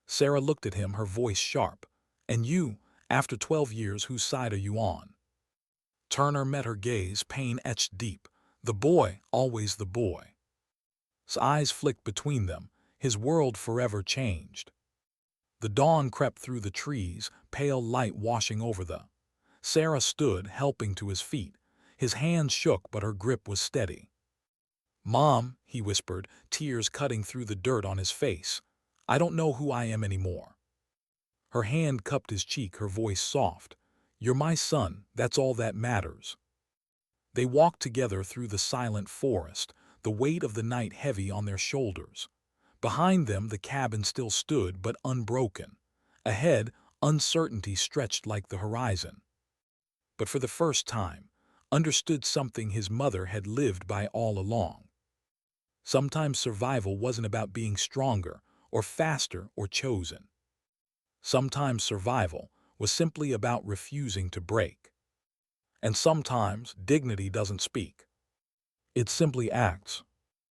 Sarah looked at him, her voice sharp. "And you, after 12 years, whose side are you on?" Turner met her gaze, pain etched deep. The boy, always the boy. His eyes flicked between them, his world forever changed. The dawn crept through the trees, pale light washing over the. Sarah stood, helping to his feet. His hands shook, but her grip was steady. "Mom," he whispered, tears cutting through the dirt on his face. "I don't know who I am anymore." Her hand cupped his cheek, her voice soft. "You're my son, that's all that matters." They walked together through the silent forest, the weight of the night heavy on their shoulders. Behind them the cabin still stood, but unbroken. Ahead, uncertainty stretched like the horizon. But for the first time, understood something his mother had lived by all along. Sometimes survival wasn't about being stronger, or faster, or chosen. Sometimes survival was simply about refusing to break. And sometimes dignity doesn't speak. It simply acts.